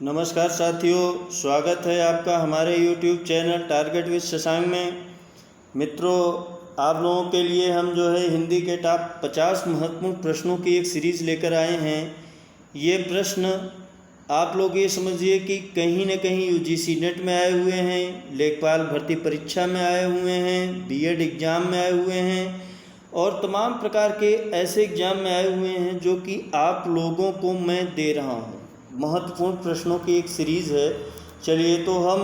नमस्कार साथियों, स्वागत है आपका हमारे YouTube channel target with Shashank में। मित्रों, आप लोगों के लिए हम जो है हिंदी के टॉप 50 महत्वपूर्ण प्रश्नों की एक सीरीज़ लेकर आए हैं। ये प्रश्न आप लोग ये समझिए कि कहीं न कहीं UGC नेट में आए हुए हैं, लेखपाल भर्ती परीक्षा में आए हुए हैं, BEd एग्ज़ाम में आए हुए हैं और तमाम प्रकार के ऐसे एग्ज़ाम में आए हुए हैं जो कि आप लोगों को मैं दे रहा हूँ। महत्वपूर्ण प्रश्नों की एक सीरीज़ है। चलिए तो हम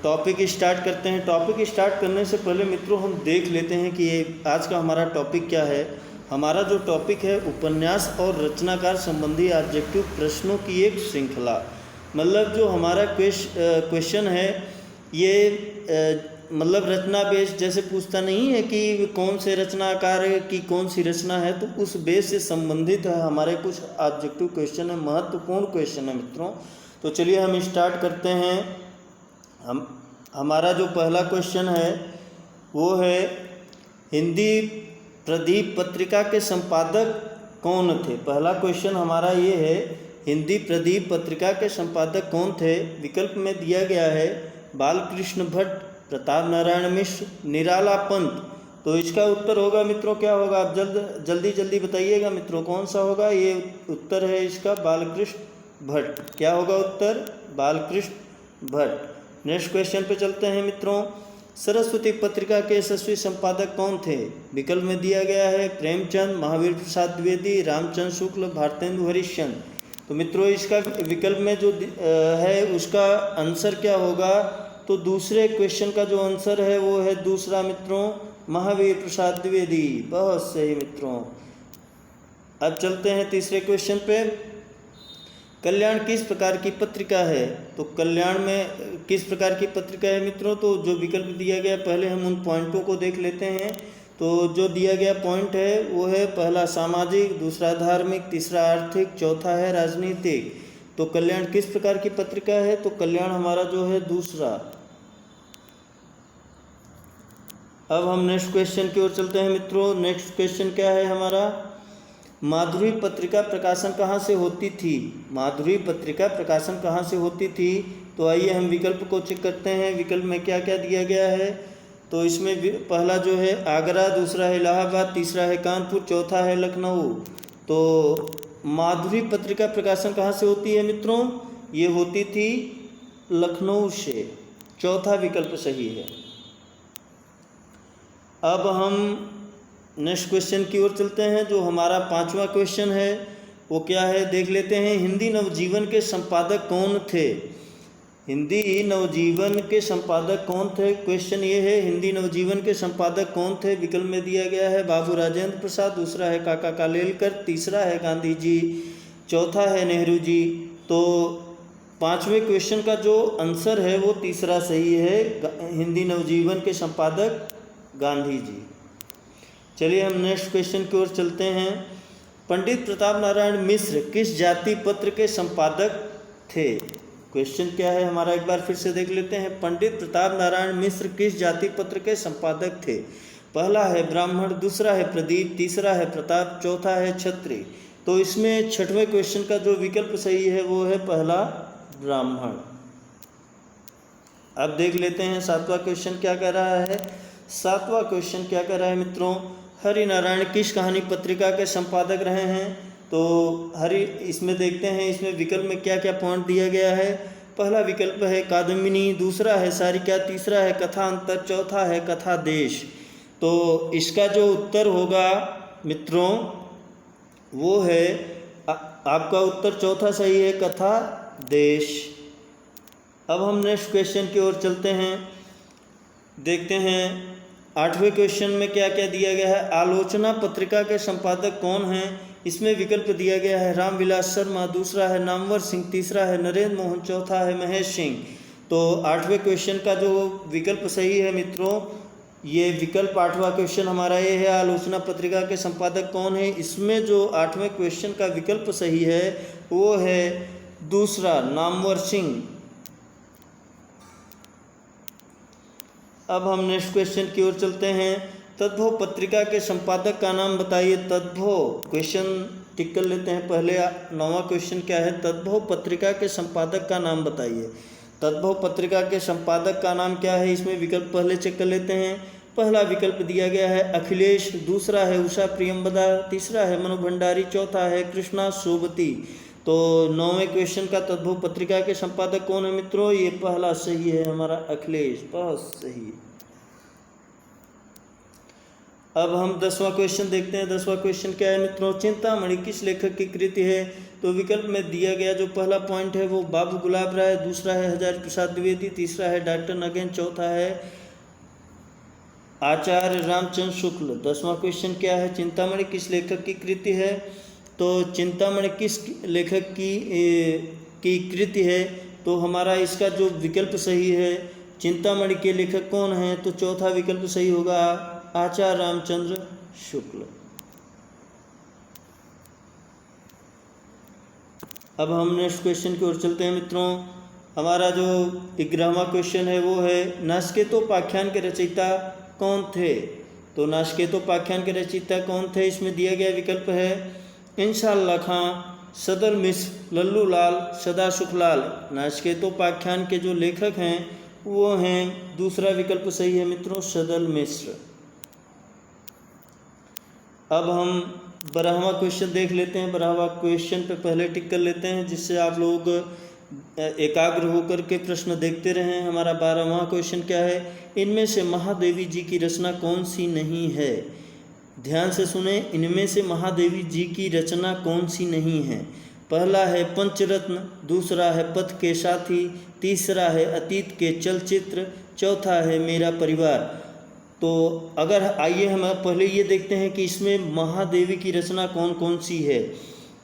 टॉपिक स्टार्ट करते हैं। टॉपिक स्टार्ट करने से पहले मित्रों हम देख लेते हैं कि ये आज का हमारा टॉपिक क्या है। हमारा जो टॉपिक है उपन्यास और रचनाकार संबंधी ऑब्जेक्टिव प्रश्नों की एक श्रृंखला। मतलब जो हमारा क्वेश्चन है ये मतलब रचना बेस जैसे पूछता नहीं है कि कौन से रचनाकार की कौन सी रचना है, तो उस बेस से संबंधित है हमारे कुछ ऑब्जेक्टिव क्वेश्चन है, महत्वपूर्ण क्वेश्चन है मित्रों। तो चलिए हम स्टार्ट करते हैं। हमारा जो पहला क्वेश्चन है वो है हिंदी प्रदीप पत्रिका के संपादक कौन थे। पहला क्वेश्चन हमारा ये है, हिंदी प्रदीप पत्रिका के संपादक कौन थे। विकल्प में दिया गया है बालकृष्ण भट्ट, प्रताप नारायण मिश्र, निराला पंत। तो इसका उत्तर होगा मित्रों क्या होगा, आप जल्दी बताइएगा मित्रों, कौन सा होगा। ये उत्तर है इसका बालकृष्ण भट्ट। क्या होगा उत्तर, बालकृष्ण भट्ट। नेक्स्ट क्वेश्चन पे चलते हैं मित्रों। सरस्वती पत्रिका के यशस्वी संपादक कौन थे। विकल्प में दिया गया है प्रेमचंद, महावीर प्रसाद द्विवेदी, रामचंद्र शुक्ल, भारतेंदु हरिश्चंद्र। तो मित्रों इसका विकल्प में जो है उसका आंसर क्या होगा, तो दूसरे क्वेश्चन का जो आंसर है वो है दूसरा मित्रों, महावीर प्रसाद द्विवेदी। बहुत सही मित्रों। अब चलते हैं तीसरे क्वेश्चन पे। कल्याण किस प्रकार की पत्रिका है। तो कल्याण में किस प्रकार की पत्रिका है मित्रों, तो जो विकल्प दिया गया पहले हम उन पॉइंटों को देख लेते हैं। तो जो दिया गया पॉइंट है वो है पहला सामाजिक, दूसरा धार्मिक, तीसरा आर्थिक, चौथा है राजनीतिक। तो कल्याण किस प्रकार की पत्रिका है, तो कल्याण हमारा जो है दूसरा। अब हम नेक्स्ट क्वेश्चन की ओर चलते हैं मित्रों। नेक्स्ट क्वेश्चन क्या है हमारा, माधुरी पत्रिका प्रकाशन कहाँ से होती थी। माधुरी पत्रिका प्रकाशन कहाँ से होती थी। तो आइए हम विकल्प को चेक करते हैं, विकल्प में क्या क्या दिया गया है। तो इसमें पहला जो है आगरा, दूसरा है इलाहाबाद, तीसरा है कानपुर, चौथा है लखनऊ। तो माधुरी पत्रिका प्रकाशन कहाँ से होती है मित्रों, ये होती थी लखनऊ से। चौथा विकल्प सही है। अब हम नेक्स्ट क्वेश्चन की ओर चलते हैं। जो हमारा पांचवा क्वेश्चन है वो क्या है, देख लेते हैं। हिंदी नवजीवन के संपादक कौन थे। हिंदी नवजीवन के संपादक कौन थे। क्वेश्चन ये है हिंदी नवजीवन के संपादक कौन थे। विकल्प में दिया गया है बाबू राजेंद्र प्रसाद, दूसरा है काका कालेलकर, तीसरा है गांधी जी, चौथा है नेहरू जी। तो पांचवें क्वेश्चन का जो आंसर है वो तीसरा सही है, हिंदी नवजीवन के संपादक गांधी जी। चलिए हम नेक्स्ट क्वेश्चन की ओर चलते हैं। पंडित प्रताप नारायण मिश्र किस जाति पत्र के संपादक थे। क्वेश्चन क्या है हमारा, एक बार फिर से देख लेते हैं। पंडित प्रताप नारायण मिश्र किस जाति पत्र के संपादक थे। पहला है ब्राह्मण, दूसरा है प्रदीप, तीसरा है प्रताप, चौथा है क्षत्रिय। तो इसमें छठवें क्वेश्चन का जो विकल्प सही है वो है पहला ब्राह्मण। अब देख लेते हैं सातवां क्वेश्चन क्या कह रहा है। सातवां क्वेश्चन क्या कह रहा है मित्रों, हरि नारायण किस कहानी पत्रिका के संपादक रहे हैं। तो इसमें देखते हैं इसमें विकल्प में क्या क्या पॉइंट दिया गया है। पहला विकल्प है कादम्बिनी, दूसरा है सारिका, तीसरा है कथा अंतर, चौथा है कथा देश। तो इसका जो उत्तर होगा मित्रों वो है आपका उत्तर चौथा सही है, कथा देश। अब हम नेक्स्ट क्वेश्चन की ओर चलते हैं, देखते हैं आठवें क्वेश्चन में क्या क्या दिया गया है। आलोचना पत्रिका के संपादक कौन हैं। इसमें विकल्प दिया गया है रामविलास शर्मा, दूसरा है नामवर सिंह, तीसरा है नरेंद्र मोहन, चौथा है महेश सिंह। तो आठवें क्वेश्चन का जो विकल्प सही है मित्रों, ये विकल्प आठवां क्वेश्चन हमारा ये है, आलोचना पत्रिका के संपादक कौन है। इसमें जो आठवें क्वेश्चन का विकल्प सही है वो है दूसरा, नामवर सिंह। अब हम नेक्स्ट क्वेश्चन की ओर चलते हैं। तद्भव पत्रिका के संपादक का नाम बताइए। तद्भव क्वेश्चन टिक कर लेते हैं। पहले 9वां क्वेश्चन क्या है, तद्भव पत्रिका के संपादक का नाम बताइए। तद्भव पत्रिका के संपादक का नाम क्या है, इसमें विकल्प पहले चेक कर लेते हैं। पहला विकल्प दिया गया है अखिलेश, दूसरा है उषा प्रियंवदा, तीसरा है मनु भंडारी, चौथा है कृष्णा सोबती। तो 9वें क्वेश्चन का तद्भव पत्रिका के संपादक कौन है मित्रों, ये पहला सही है हमारा अखिलेश, बहुत सही। अब हम 10वां क्वेश्चन देखते हैं। 10वां क्वेश्चन क्या है मित्रों, चिंतामणि किस लेखक की कृति है। तो विकल्प में दिया गया जो पहला पॉइंट है वो बाबू गुलाब राय, दूसरा है हजारी प्रसाद द्विवेदी, तीसरा है डॉक्टर नगेन, चौथा है आचार्य रामचंद्र शुक्ल। 10वां क्वेश्चन क्या है, चिंतामणि किस लेखक की कृति है। तो चिंतामणि किस लेखक की कृति है, तो हमारा इसका जो विकल्प सही है, चिंतामणि के लेखक कौन है, तो चौथा विकल्प सही होगा आचार्य रामचंद्र शुक्ल। अब हम नेक्स्ट क्वेश्चन की ओर चलते हैं मित्रों। हमारा जो 11वां क्वेश्चन है वो है नासकेतोपाख्यान के रचयिता कौन थे। तो नासकेतोपाख्यान के रचयिता कौन थे, इसमें दिया गया विकल्प है इंशाअल्लाह खां, सदर मिश्र, लल्लू लाल, सदा सुखलाल। नासकेतोपाख्यान के जो लेखक हैं वो हैं, दूसरा विकल्प सही है मित्रों, सदल मिश्र। अब हम 12वां क्वेश्चन देख लेते हैं। 12वां क्वेश्चन पे पहले टिक कर लेते हैं, जिससे आप लोग एकाग्र होकर के प्रश्न देखते रहें। हमारा 12वां क्वेश्चन क्या है, इनमें से महादेवी जी की रचना कौन सी नहीं है। ध्यान से सुने, इनमें से महादेवी जी की रचना कौन सी नहीं है। पहला है पंचरत्न, दूसरा है पथ के साथी, तीसरा है अतीत के चलचित्र, चौथा है मेरा परिवार। तो अगर आइए हम पहले ये देखते हैं कि इसमें महादेवी की रचना कौन कौन सी है।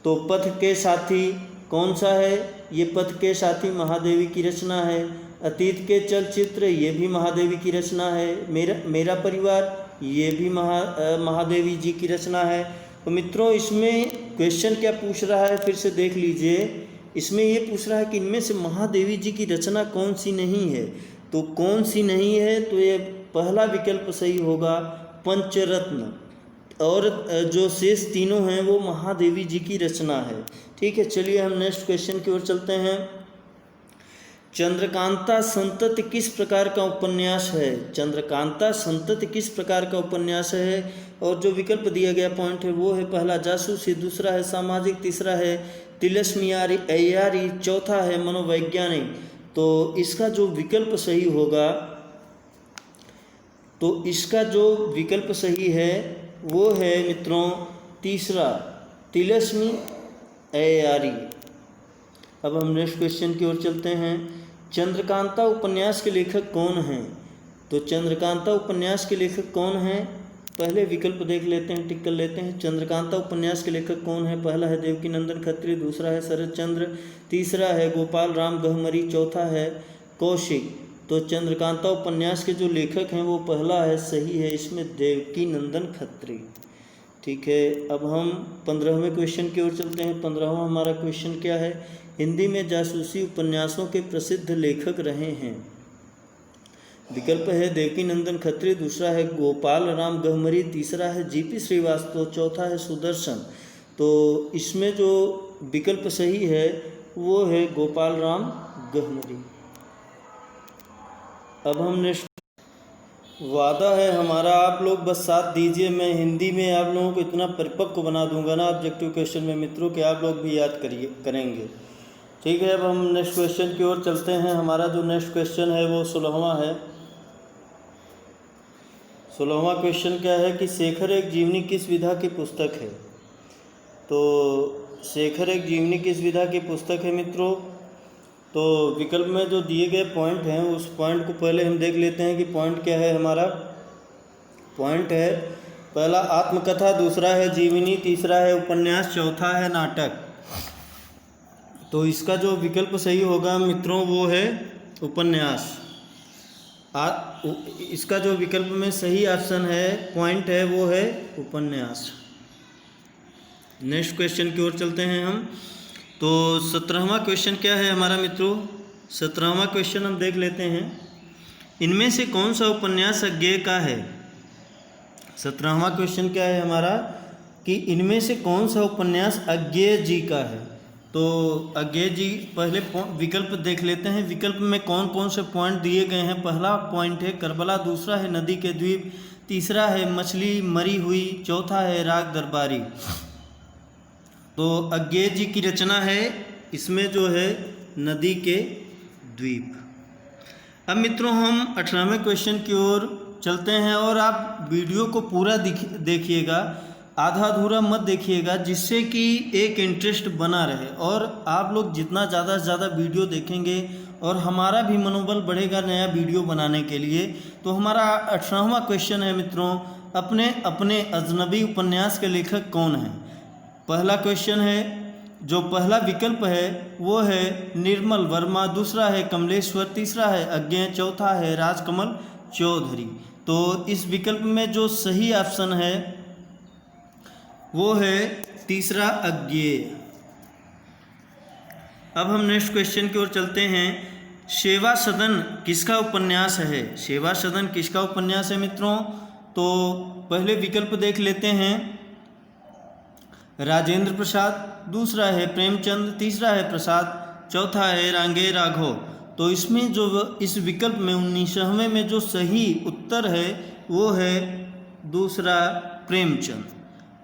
तो पथ के साथी कौन सा है, ये पथ के साथी महादेवी की रचना है। अतीत के चलचित्र ये भी महादेवी की रचना है। मेरा परिवार ये भी महादेवी जी की रचना है। तो मित्रों इसमें क्वेश्चन क्या पूछ रहा है, फिर से देख लीजिए। इसमें ये पूछ रहा है कि इनमें से महादेवी जी की रचना कौन सी नहीं है। तो कौन सी नहीं है, तो ये पहला विकल्प सही होगा पंचरत्न, और जो शेष तीनों हैं वो महादेवी जी की रचना है। ठीक है, चलिए हम नेक्स्ट क्वेश्चन की ओर चलते हैं। चंद्रकांता संतति किस प्रकार का उपन्यास है। चंद्रकांता संतति किस प्रकार का उपन्यास है, और जो विकल्प दिया गया पॉइंट है वो है पहला जासूसी, दूसरा है सामाजिक, तीसरा है तिलस्मियारी अय्यारी, चौथा है मनोवैज्ञानिक। तो इसका जो विकल्प सही होगा, तो इसका जो विकल्प सही है वो है मित्रों तीसरा, तिलस्मी अय्यारी। अब हम नेक्स्ट क्वेश्चन की ओर चलते हैं। चंद्रकांता उपन्यास के लेखक कौन हैं। तो चंद्रकांता उपन्यास के लेखक कौन हैं, पहले विकल्प देख लेते हैं, टिक कर लेते हैं। चंद्रकांता उपन्यास के लेखक कौन है, पहला है देवकीनंदन खत्री, दूसरा है शरद चंद्र, तीसरा है गोपाल राम गहमरी, चौथा है कौशिक। तो चंद्रकांता उपन्यास के जो लेखक हैं वो पहला है, सही है इसमें देवकीनंदन खत्री। ठीक है, अब हम 15वें क्वेश्चन की ओर चलते हैं। 15वां हमारा क्वेश्चन क्या है, हिंदी में जासूसी उपन्यासों के प्रसिद्ध लेखक रहे हैं। विकल्प है देवकीनंदन खत्री, दूसरा है गोपाल राम गहमरी, तीसरा है जीपी श्रीवास्तव, चौथा है सुदर्शन। तो इसमें जो विकल्प सही है वो है गोपाल राम गहमरी। अब हम नेक्स्ट, वादा है हमारा आप लोग बस साथ दीजिए, मैं हिंदी में आप लोगों को इतना परिपक्व बना दूंगा ना ऑब्जेक्टिव क्वेश्चन में मित्रों कि आप लोग भी याद करेंगे। ठीक है, अब हम नेक्स्ट क्वेश्चन की ओर चलते हैं। हमारा जो नेक्स्ट क्वेश्चन है वो 16वां है। 16वां क्वेश्चन क्या है कि शेखर एक जीवनी किस विधा की पुस्तक है। तो शेखर एक जीवनी किस विधा की पुस्तक है मित्रों। तो विकल्प में जो दिए गए पॉइंट हैं उस पॉइंट को पहले हम देख लेते हैं कि पॉइंट क्या है। हमारा पॉइंट है पहला आत्मकथा, दूसरा है जीवनी, तीसरा है उपन्यास, चौथा है नाटक। तो इसका जो विकल्प सही होगा मित्रों वो है उपन्यास। इसका जो विकल्प में सही ऑप्शन है, पॉइंट है, वो है उपन्यास। नेक्स्ट क्वेश्चन की ओर चलते हैं हम। तो 17वां क्वेश्चन क्या है हमारा मित्रों। 17वां क्वेश्चन हम देख लेते हैं, इनमें से कौन सा उपन्यास अज्ञेय का है। 17वां क्वेश्चन क्या है हमारा, कि इनमें से कौन सा उपन्यास अज्ञेय जी का है। तो अज्ञेय जी पहले विकल्प देख लेते हैं। विकल्प में कौन कौन से पॉइंट दिए गए हैं। पहला पॉइंट है करबला, दूसरा है नदी के द्वीप, तीसरा है मछली मरी हुई, चौथा है राग दरबारी। तो अज्ञेय जी की रचना है इसमें जो है नदी के द्वीप। अब मित्रों हम 18वें क्वेश्चन की ओर चलते हैं और आप वीडियो को पूरा देखिएगा, आधा अधूरा मत देखिएगा, जिससे कि एक इंटरेस्ट बना रहे। और आप लोग जितना ज़्यादा से ज़्यादा वीडियो देखेंगे और हमारा भी मनोबल बढ़ेगा नया वीडियो बनाने के लिए। तो हमारा 18वां क्वेश्चन है मित्रों, अपने अपने अजनबी उपन्यास के लेखक कौन हैं। पहला क्वेश्चन है, जो पहला विकल्प है वो है निर्मल वर्मा, दूसरा है कमलेश्वर, तीसरा है अज्ञेय, चौथा है राजकमल चौधरी। तो इस विकल्प में जो सही ऑप्शन है वो है तीसरा अज्ञेय। अब हम नेक्स्ट क्वेश्चन की ओर चलते हैं। सेवा सदन किसका उपन्यास है। सेवा सदन किसका उपन्यास है मित्रों। तो पहले विकल्प देख लेते हैं, राजेंद्र प्रसाद, दूसरा है प्रेमचंद, तीसरा है प्रसाद, चौथा है रांगे राघव। तो इसमें जो इस विकल्प में 19वें में जो सही उत्तर है वो है दूसरा प्रेमचंद।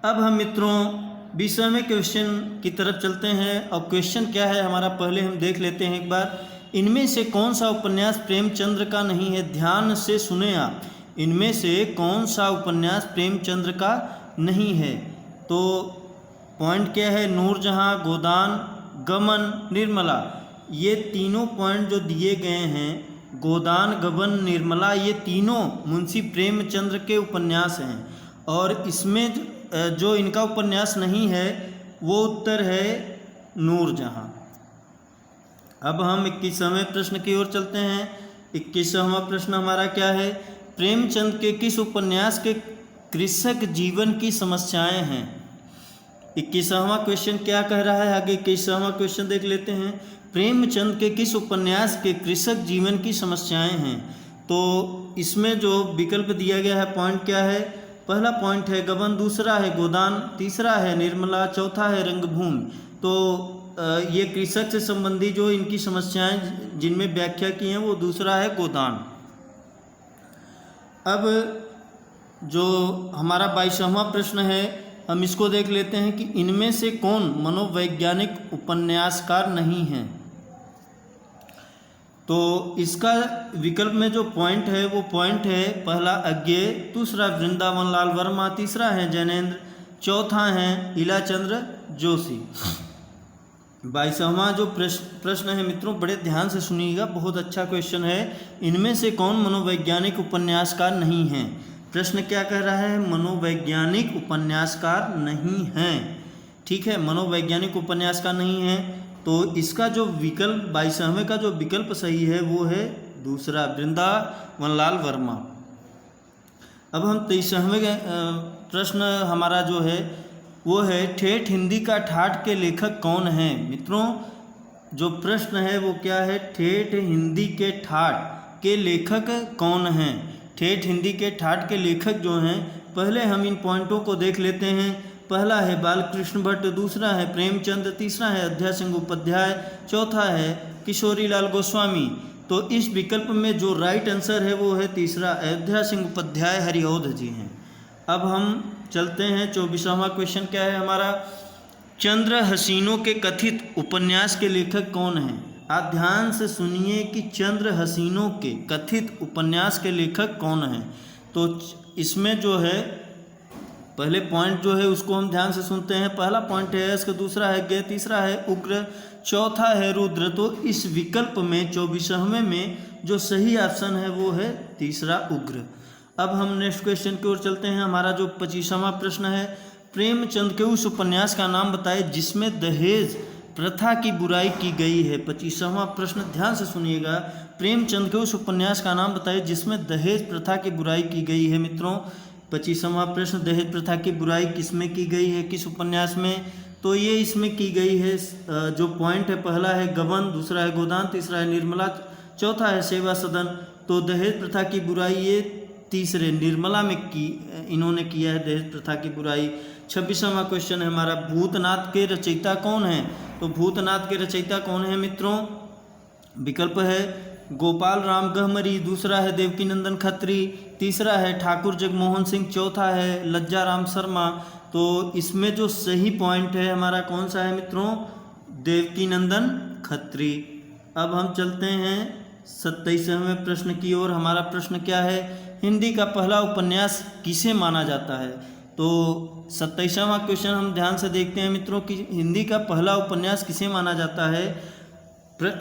अब हम मित्रों 20वें क्वेश्चन की तरफ चलते हैं। और क्वेश्चन क्या है हमारा पहले हम देख लेते हैं एक बार। इनमें से कौन सा उपन्यास प्रेमचंद्र का नहीं है। ध्यान से सुने आप, इनमें से कौन सा उपन्यास प्रेमचंद्र का नहीं है। तो पॉइंट क्या है, नूरजहां, गोदान, गमन, निर्मला। ये तीनों पॉइंट जो दिए गए हैं, गोदान, गबन, निर्मला, ये तीनों मुंशी प्रेमचंद्र के उपन्यास हैं। और इसमें जो इनका उपन्यास नहीं है वो उत्तर है नूरजहां। अब हम 21वें प्रश्न की ओर चलते हैं। 21वां प्रश्न हमारा क्या है, प्रेमचंद के किस उपन्यास के कृषक जीवन की समस्याएं हैं। 21वां क्वेश्चन क्या कह रहा है, आगे 21वां क्वेश्चन देख लेते हैं। प्रेमचंद के किस उपन्यास के कृषक जीवन की समस्याएं हैं। तो इसमें जो विकल्प दिया गया है पॉइंट क्या है, पहला पॉइंट है गबन, दूसरा है गोदान, तीसरा है निर्मला, चौथा है रंगभूमि। तो ये कृषक से संबंधी जो इनकी समस्याएं जिनमें व्याख्या की हैं वो दूसरा है गोदान। अब जो हमारा 22वां प्रश्न है हम इसको देख लेते हैं कि इनमें से कौन मनोवैज्ञानिक उपन्यासकार नहीं हैं। तो इसका विकल्प में जो पॉइंट है वो पॉइंट है पहला अज्ञेय, दूसरा वृंदावन लाल वर्मा, तीसरा है जैनेन्द्र, चौथा है इलाचंद्र जोशी। 22वां जो प्रश्न है मित्रों बड़े ध्यान से सुनिएगा, बहुत अच्छा क्वेश्चन है। इनमें से कौन मनोवैज्ञानिक उपन्यासकार नहीं हैं। प्रश्न क्या कह रहा है, मनोवैज्ञानिक उपन्यासकार नहीं हैं। ठीक है, मनोवैज्ञानिक उपन्यासकार नहीं हैं। तो इसका जो विकल्प 22वें का जो विकल्प सही है वो है दूसरा वृंदावन लाल वर्मा। अब हम 23वें प्रश्न हमारा जो है वो है ठेठ हिंदी का ठाठ के लेखक कौन हैं। मित्रों जो प्रश्न है वो क्या है, ठेठ हिंदी के ठाठ के लेखक कौन हैं। ठेठ हिंदी के ठाठ के लेखक जो हैं, पहले हम इन पॉइंटों को देख लेते हैं। पहला है बालकृष्ण भट्ट, दूसरा है प्रेमचंद, तीसरा है अयोध्या सिंह उपाध्याय, चौथा है किशोरी लाल गोस्वामी। तो इस विकल्प में जो राइट आंसर है वो है तीसरा अयोध्या सिंह उपाध्याय हरिऔध जी हैं। अब हम चलते हैं 24वां क्वेश्चन क्या है हमारा, चंद्र हसीनों के कथित उपन्यास के लेखक कौन हैं। आप ध्यान से सुनिए कि चंद्र हसीनों के कथित उपन्यास के लेखक कौन हैं। तो इसमें जो है पहले पॉइंट जो है उसको हम ध्यान से सुनते हैं। पहला पॉइंट है इसका, दूसरा है गे, तीसरा है उग्र, चौथा है रुद्र। तो इस विकल्प में 24वें में जो सही ऑप्शन है वो है तीसरा उग्र। अब हम नेक्स्ट क्वेश्चन की ओर चलते हैं। हमारा जो 25वां प्रश्न है, प्रेमचंद के उस उपन्यास का नाम बताए जिसमें दहेज प्रथा की बुराई की गई है। 25वां प्रश्न ध्यान से सुनिएगा, प्रेमचंद के उस उपन्यास का नाम बताए जिसमें दहेज प्रथा की बुराई की गई है। मित्रों 25वां प्रश्न, दहेज प्रथा की बुराई किसमें की गई है, किस उपन्यास में। तो ये इसमें की गई है, जो पॉइंट है पहला है गबन, दूसरा है गोदान, तीसरा है निर्मला, चौथा है सेवा सदन। तो दहेज प्रथा की बुराई ये तीसरे निर्मला में की इन्होंने किया है दहेज प्रथा की बुराई। 26वां क्वेश्चन है हमारा, भूतनाथ के रचयिता कौन है? तो भूतनाथ के रचयिता कौन है मित्रों? विकल्प है गोपाल राम गहमरी, दूसरा है देवकीनंदन खत्री, तीसरा है ठाकुर जगमोहन सिंह, चौथा है लज्जा राम शर्मा। तो इसमें जो सही पॉइंट है हमारा कौन सा है मित्रों? देवकीनंदन खत्री। अब हम चलते हैं 27वें प्रश्न की ओर। हमारा प्रश्न क्या है? हिंदी का पहला उपन्यास किसे माना जाता है? तो 27वां क्वेश्चन हम ध्यान से देखते हैं मित्रों कि हिंदी का पहला उपन्यास किसे माना जाता है।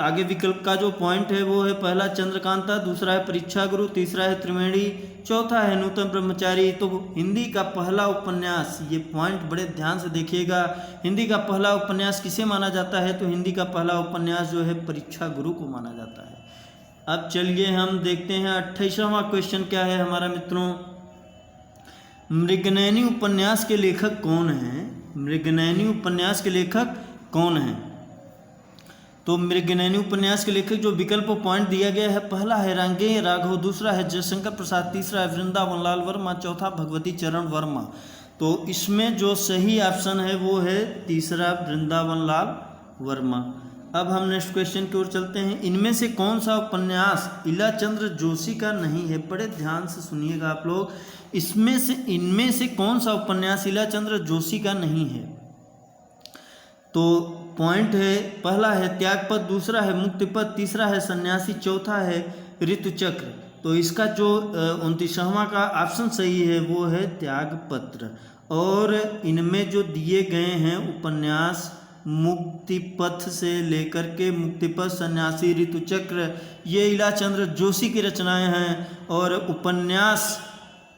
आगे विकल्प का जो पॉइंट है वो है, पहला चंद्रकांता, दूसरा है परीक्षा गुरु, तीसरा है त्रिवेणी, चौथा है नूतन ब्रह्मचारी। तो हिंदी का पहला उपन्यास, ये पॉइंट बड़े ध्यान से देखिएगा, हिंदी का पहला उपन्यास किसे माना जाता है? तो हिंदी का पहला उपन्यास जो है परीक्षा गुरु को माना जाता है। अब चलिए हम देखते हैं 28वां क्वेश्चन क्या है हमारा मित्रों, मृगनयनी उपन्यास के लेखक कौन हैं? मृगनयनी उपन्यास के लेखक कौन हैं? तो मृगनयनी उपन्यास के लेखक जो विकल्प पॉइंट दिया गया है, पहला है रांगेय राघव, दूसरा है जयशंकर प्रसाद, तीसरा है वृंदावन लाल वर्मा, चौथा भगवती चरण वर्मा। तो इसमें जो सही ऑप्शन है वो है तीसरा, वृंदावन लाल वर्मा। अब हम नेक्स्ट क्वेश्चन की ओर चलते हैं। इनमें से कौन सा उपन्यास इलाचंद्र जोशी का नहीं है? बड़े ध्यान से सुनिएगा आप लोग, इनमें से कौन सा उपन्यास इलाचंद्र जोशी का नहीं है? तो पॉइंट है, पहला है त्यागपत्र, दूसरा है मुक्तिपथ, तीसरा है सन्यासी, चौथा है ऋतुचक्र। तो इसका जो 29वां का ऑप्शन सही है वो है त्यागपत्र। और इनमें जो दिए गए हैं उपन्यास, मुक्तिपथ से लेकर के मुक्तिपथ, सन्यासी, ऋतुचक्र, ये इलाचंद्र जोशी की रचनाएं हैं और उपन्यास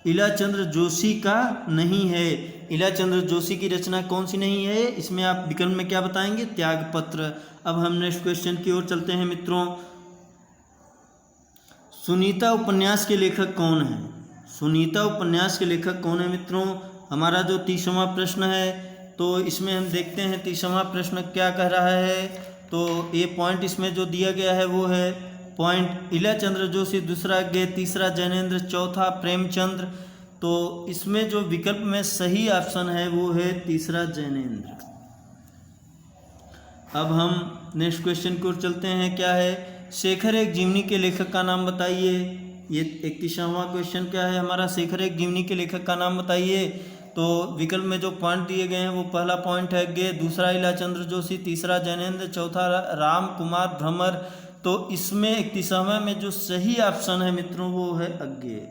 इलाचंद्र जोशी का नहीं है। इलाचंद्र जोशी की रचना कौन सी नहीं है? इसमें आप विकल्प में क्या बताएंगे? त्यागपत्र। अब हम नेक्स्ट क्वेश्चन की ओर चलते हैं मित्रों, सुनीता उपन्यास के लेखक कौन है? सुनीता उपन्यास के लेखक कौन है मित्रों? हमारा जो 30वां प्रश्न है, तो इसमें हम देखते हैं 30वां प्रश्न क्या कह रहा है। तो ये पॉइंट इसमें जो दिया गया है वो है पॉइंट इलाचंद्र जोशी, दूसरा गे, तीसरा जैनेन्द्र, चौथा प्रेमचंद्र। तो इसमें जो विकल्प में सही ऑप्शन है वो है तीसरा जैनेन्द्र। अब हम नेक्स्ट क्वेश्चन की ओर चलते हैं, क्या है? शेखर एक जीवनी के लेखक का नाम बताइए। ये 31वां क्वेश्चन क्या है हमारा, शेखर एक जीवनी के लेखक का नाम बताइए। तो विकल्प में जो पॉइंट दिए गए हैं वो पहला पॉइंट है गे, दूसरा इलाचंद्र जोशी, तीसरा जैनेन्द्र, चौथा राम कुमार भ्रमर। तो इसमें 31वां में जो सही ऑप्शन है मित्रों वो है अज्ञेय।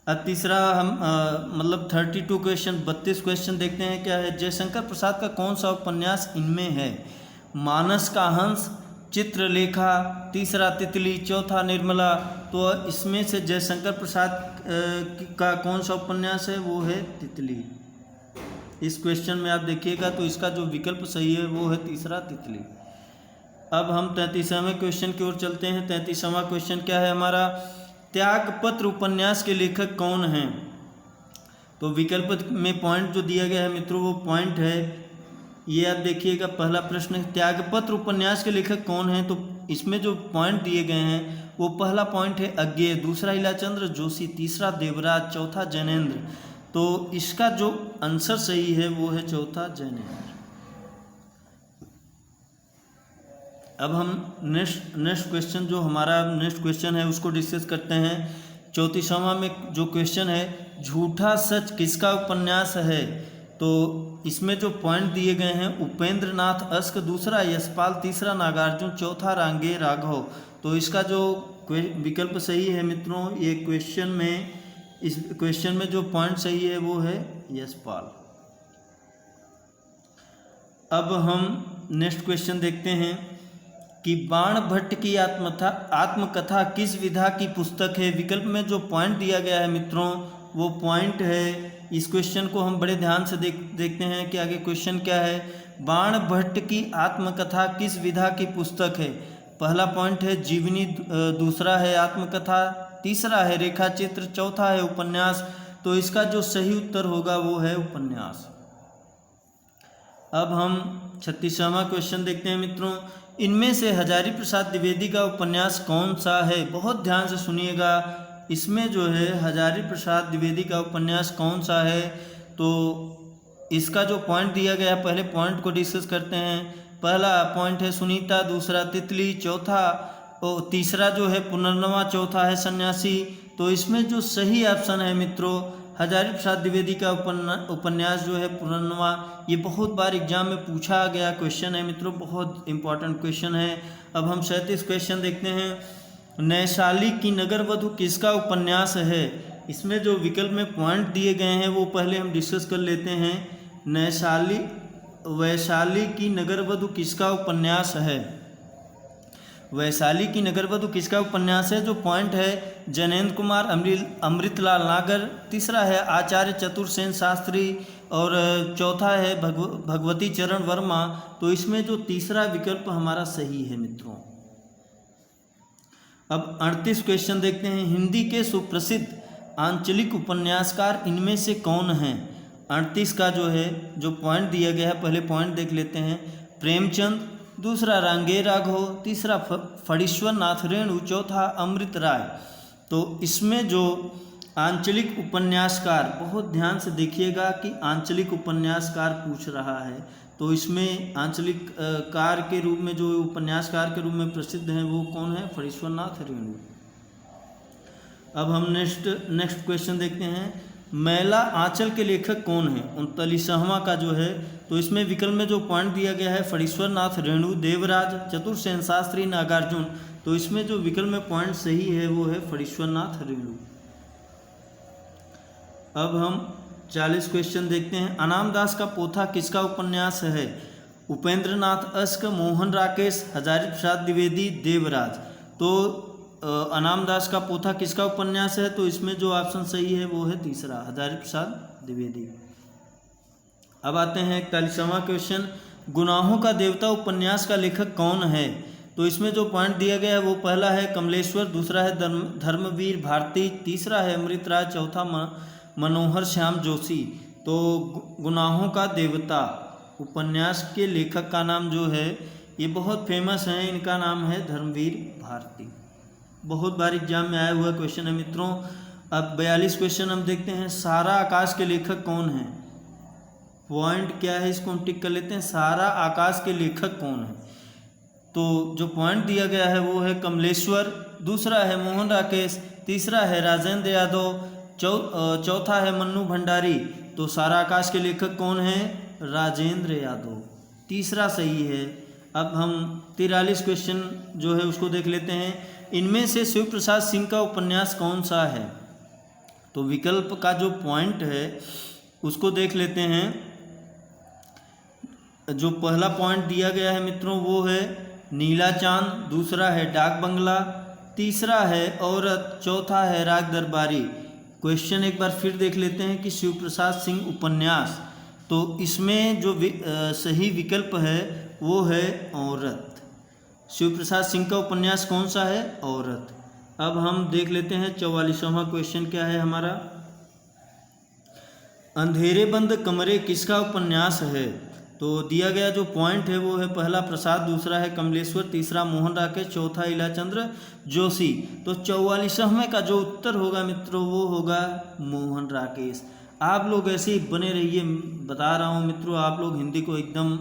अब तीसरा हम मतलब 32 क्वेश्चन, 32 क्वेश्चन देखते हैं क्या है। जयशंकर प्रसाद का कौन सा उपन्यास इनमें है? मानस का हंस, चित्रलेखा, तीसरा तितली, चौथा निर्मला। तो इसमें से जयशंकर प्रसाद का कौन सा उपन्यास है? वो है तितली। इस क्वेश्चन में आप देखिएगा तो इसका जो विकल्प सही है वो है तीसरा तितली। अब हम 33वें क्वेश्चन की ओर चलते हैं। 33वां क्वेश्चन क्या है हमारा, त्यागपत्र उपन्यास के लेखक कौन हैं? तो विकल्प में पॉइंट जो दिया गया है मित्रों वो पॉइंट है, ये आप देखिएगा, पहला प्रश्न त्यागपत्र उपन्यास के लेखक कौन हैं? तो इसमें जो पॉइंट दिए गए हैं वो पहला पॉइंट है अज्ञेय, दूसरा इलाचंद्र जोशी, तीसरा देवराज, चौथा जैनेन्द्र। तो इसका जो आंसर सही है वो है चौथा जैनेन्द्र। अब हम नेक्स्ट क्वेश्चन जो हमारा नेक्स्ट क्वेश्चन है उसको डिस्कस करते हैं। 34वां में जो क्वेश्चन है, झूठा सच किसका उपन्यास है? तो इसमें जो पॉइंट दिए गए हैं, उपेंद्र नाथ अस्क, दूसरा यशपाल, तीसरा नागार्जुन, चौथा रांगेय राघव। तो इसका जो विकल्प सही है मित्रों, ये इस क्वेश्चन में जो पॉइंट सही है वो है यशपाल। अब हम नेक्स्ट क्वेश्चन देखते हैं कि बाण भट्ट की आत्मकथा किस विधा की पुस्तक है? विकल्प में जो पॉइंट दिया गया है मित्रों वो पॉइंट है, इस क्वेश्चन को हम बड़े ध्यान से देखते हैं कि आगे क्वेश्चन क्या है। बाण भट्ट की आत्मकथा किस विधा की पुस्तक है? पहला पॉइंट है जीवनी, दूसरा है आत्मकथा, तीसरा है रेखा चित्र, चौथा है उपन्यास। तो इसका जो सही उत्तर होगा वो है उपन्यास। अब हम 36वां क्वेश्चन देखते हैं मित्रों, इनमें से हजारी प्रसाद द्विवेदी का उपन्यास कौन सा है? बहुत ध्यान से सुनिएगा, इसमें जो है हजारी प्रसाद द्विवेदी का उपन्यास कौन सा है? तो इसका जो पॉइंट दिया गया है, पहले पॉइंट को डिस्कस करते हैं। पहला पॉइंट है सुनीता, दूसरा तितली, तीसरा जो है पुनर्नवा, चौथा है सन्यासी। तो इसमें जो सही ऑप्शन है मित्रों, हजारी प्रसाद द्विवेदी का उपन्यास जो है पुनर्नवा। ये बहुत बार एग्जाम में पूछा गया क्वेश्चन है मित्रों, बहुत इंपॉर्टेंट क्वेश्चन है। अब हम 37 क्वेश्चन देखते हैं। नैशाली की नगरवधु किसका उपन्यास है? इसमें जो विकल्प में पॉइंट दिए गए हैं वो पहले हम डिस्कस कर लेते हैं। वैशाली की नगरवधु किसका उपन्यास है? वैशाली की नगरवधु किसका उपन्यास है? जो पॉइंट है जैनेन्द्र कुमार, अमृतलाल नागर, तीसरा है आचार्य चतुर्सेन शास्त्री और चौथा है भगवती चरण वर्मा। तो इसमें जो तीसरा विकल्प हमारा सही है मित्रों। अब 38 क्वेश्चन देखते हैं। हिंदी के सुप्रसिद्ध आंचलिक उपन्यासकार इनमें से कौन हैं? 38 का जो है जो पॉइंट दिया गया है, पहले पॉइंट देख लेते हैं। प्रेमचंद, दूसरा रांगे राघव, तीसरा फणीश्वर नाथ रेणु, चौथा अमृत राय। तो इसमें जो आंचलिक उपन्यासकार, बहुत ध्यान से देखिएगा कि आंचलिक उपन्यासकार पूछ रहा है। तो इसमें आंचलिक कार के रूप में जो उपन्यासकार के रूप में प्रसिद्ध हैं वो कौन है? फणीश्वर नाथ रेणु। अब हम नेक्स्ट क्वेश्चन देखते हैं। मैला आंचल के लेखक कौन है? 39वां का जो है, तो इसमें विकल्प में जो पॉइंट दिया गया है फणीश्वर नाथ रेणु, देवराज, चतुर्सेन शास्त्री, नागार्जुन। तो इसमें जो विकल्प में पॉइंट सही है वो है फणीश्वर नाथ रेणु। अब हम 40 क्वेश्चन देखते हैं। अनाम दास का पोथा किसका उपन्यास है? उपेंद्र नाथ अश्क, मोहन राकेश, हजारी प्रसाद द्विवेदी, देवराज। तो अनाम दास का पोथा किसका उपन्यास है? तो इसमें जो ऑप्शन सही है वो है तीसरा, हजारी प्रसाद द्विवेदी। अब आते हैं 41वां क्वेश्चन। गुनाहों का देवता उपन्यास का लेखक कौन है? तो इसमें जो पॉइंट दिया गया है वो पहला है कमलेश्वर, दूसरा है धर्मवीर भारती, तीसरा है अमृत राय, चौथा मनोहर श्याम जोशी। तो गुनाहों का देवता उपन्यास के लेखक का नाम जो है ये बहुत फेमस है, इनका नाम है धर्मवीर भारती। बहुत बार एग्जाम में आया हुआ क्वेश्चन है मित्रों। अब 42 क्वेश्चन हम देखते हैं। सारा आकाश के लेखक कौन है? पॉइंट क्या है इसको हम टिक कर लेते हैं। सारा आकाश के लेखक कौन है? तो जो पॉइंट दिया गया है वो है कमलेश्वर, दूसरा है मोहन राकेश, तीसरा है राजेंद्र यादव, चौथा है मन्नू भंडारी। तो सारा आकाश के लेखक कौन है? राजेंद्र यादव, तीसरा सही है। अब हम 43 क्वेश्चन जो है उसको देख लेते हैं। इनमें से शिव प्रसाद सिंह का उपन्यास कौन सा है? तो विकल्प का जो पॉइंट है उसको देख लेते हैं। जो पहला पॉइंट दिया गया है मित्रों वो है नीला चांद, दूसरा है डाक बंगला, तीसरा है औरत, चौथा है राग दरबारी। क्वेश्चन एक बार फिर देख लेते हैं कि शिव प्रसाद सिंह उपन्यास, तो इसमें जो सही विकल्प है वो है औरत। शिव प्रसाद सिंह का उपन्यास कौन सा है? औरत। अब हम देख लेते हैं 44वां क्वेश्चन क्या है हमारा। अंधेरे बंद कमरे किसका उपन्यास है? तो दिया गया जो पॉइंट है वो है पहला प्रसाद, दूसरा है कमलेश्वर, तीसरा मोहन राकेश, चौथा इलाचंद्र जोशी। तो 44वें का जो उत्तर होगा मित्रों वो होगा मोहन राकेश। आप लोग ऐसे ही बने रहिए, बता रहा हूँ मित्रों, आप लोग हिंदी को एकदम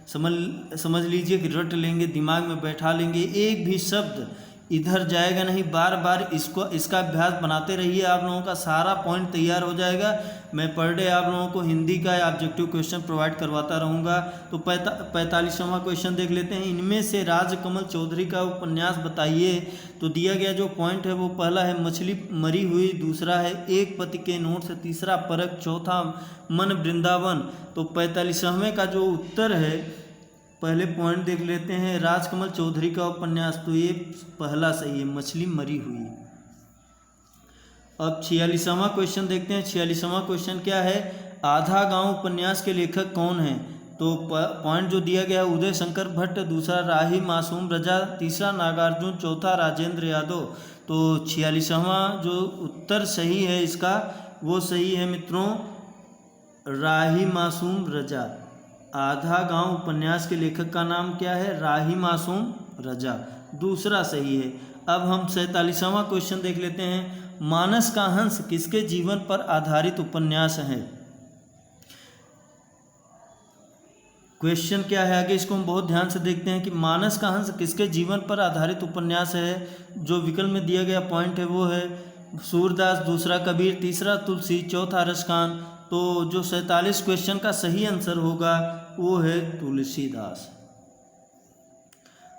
समझ लीजिए कि रट लेंगे, दिमाग में बैठा लेंगे, एक भी शब्द इधर जाएगा नहीं। बार बार इसका अभ्यास बनाते रहिए, आप लोगों का सारा पॉइंट तैयार हो जाएगा। मैं पर डे आप लोगों को हिंदी का ऑब्जेक्टिव क्वेश्चन प्रोवाइड करवाता रहूँगा। तो 45वां क्वेश्चन देख लेते हैं। इनमें से राजकमल चौधरी का उपन्यास बताइए। तो दिया गया जो पॉइंट है वो पहला है मछली मरी हुई, दूसरा है एक पति के नोट से, तीसरा परख, चौथा मन वृंदावन। तो 45वें का जो उत्तर है, पहले पॉइंट देख लेते हैं, राजकमल चौधरी का उपन्यास, तो ये पहला सही है, मछली मरी हुई। अब 46वां क्वेश्चन देखते हैं। 46वां क्वेश्चन क्या है? आधा गांव उपन्यास के लेखक कौन है? तो पॉइंट जो दिया गया है उदय शंकर भट्ट, दूसरा राही मासूम रजा, तीसरा नागार्जुन, चौथा राजेंद्र यादव। तो 46वां जो उत्तर सही है इसका वो सही है मित्रों, राही मासूम रजा। आधा गांव उपन्यास के लेखक का नाम क्या है? राही मासूम रजा, दूसरा सही है। अब हम 47वां क्वेश्चन देख लेते हैं। मानस का हंस किसके जीवन पर आधारित उपन्यास है? क्वेश्चन क्या है आगे, इसको हम बहुत ध्यान से देखते हैं कि मानस का हंस किसके जीवन पर आधारित उपन्यास है। जो विकल्प में दिया गया पॉइंट है वो है सूरदास, दूसरा कबीर, तीसरा तुलसी, चौथा रसखान। तो जो 47 क्वेश्चन का सही आंसर होगा वो है तुलसीदास।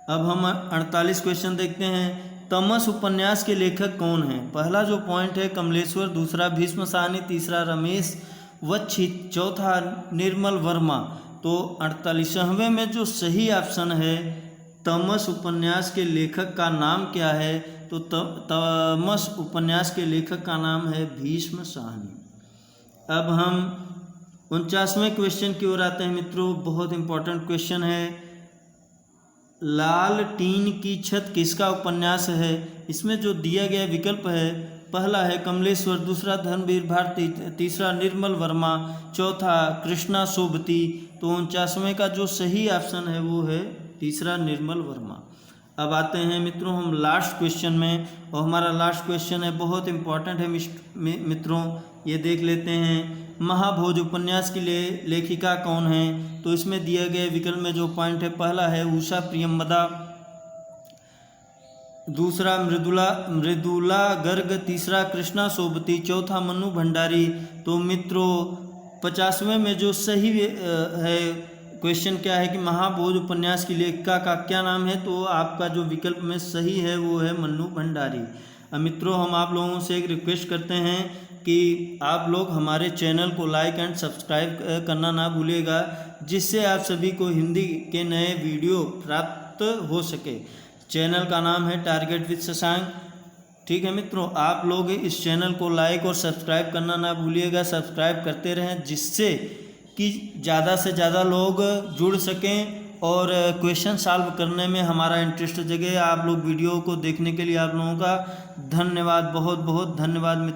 अब हम 48 क्वेश्चन देखते हैं। तमस उपन्यास के लेखक कौन है? पहला जो पॉइंट है कमलेश्वर, दूसरा भीष्म साहनी, तीसरा रमेश वच्छित, चौथा निर्मल वर्मा। तो 48वें में जो सही ऑप्शन है तमस उपन्यास के लेखक का नाम क्या है? तो तमस उपन्यास के लेखक का नाम है भीष्म साहनी। अब हम 49वें क्वेश्चन की ओर आते हैं मित्रों। बहुत इंपॉर्टेंट क्वेश्चन है। लाल टीन की छत किसका उपन्यास है? इसमें जो दिया गया विकल्प है पहला है कमलेश्वर, दूसरा धर्मवीर भारती, तीसरा निर्मल वर्मा, चौथा कृष्णा सोबती। तो 49वें का जो सही ऑप्शन है वो है तीसरा निर्मल वर्मा। अब आते हैं मित्रों हम लास्ट क्वेश्चन में, और हमारा लास्ट क्वेश्चन है बहुत इंपॉर्टेंट है मित्रों, ये देख लेते हैं। महाभोज उपन्यास की लेखिका कौन है? तो इसमें दिए गए विकल्प में जो पॉइंट है पहला है उषा प्रियंवदा, दूसरा मृदुला गर्ग, तीसरा कृष्णा सोबती, चौथा मन्नू भंडारी। तो मित्रों 50वें में जो सही है क्वेश्चन क्या है कि महाभोज उपन्यास की लेखिका का क्या नाम है? तो आपका जो विकल्प में सही है वो है मन्नू भंडारी। अब मित्रों हम आप लोगों से एक रिक्वेस्ट करते हैं कि आप लोग हमारे चैनल को लाइक एंड सब्सक्राइब करना ना भूलिएगा, जिससे आप सभी को हिंदी के नए वीडियो प्राप्त हो सके। चैनल का नाम है टारगेट विद शशांक। ठीक है मित्रों, आप लोग इस चैनल को लाइक और सब्सक्राइब करना ना भूलिएगा, सब्सक्राइब करते रहें, जिससे कि ज़्यादा से ज़्यादा लोग जुड़ सकें और क्वेश्चन सॉल्व करने में हमारा इंटरेस्ट जगे। आप लोग वीडियो को देखने के लिए आप लोगों का धन्यवाद, बहुत बहुत धन्यवाद।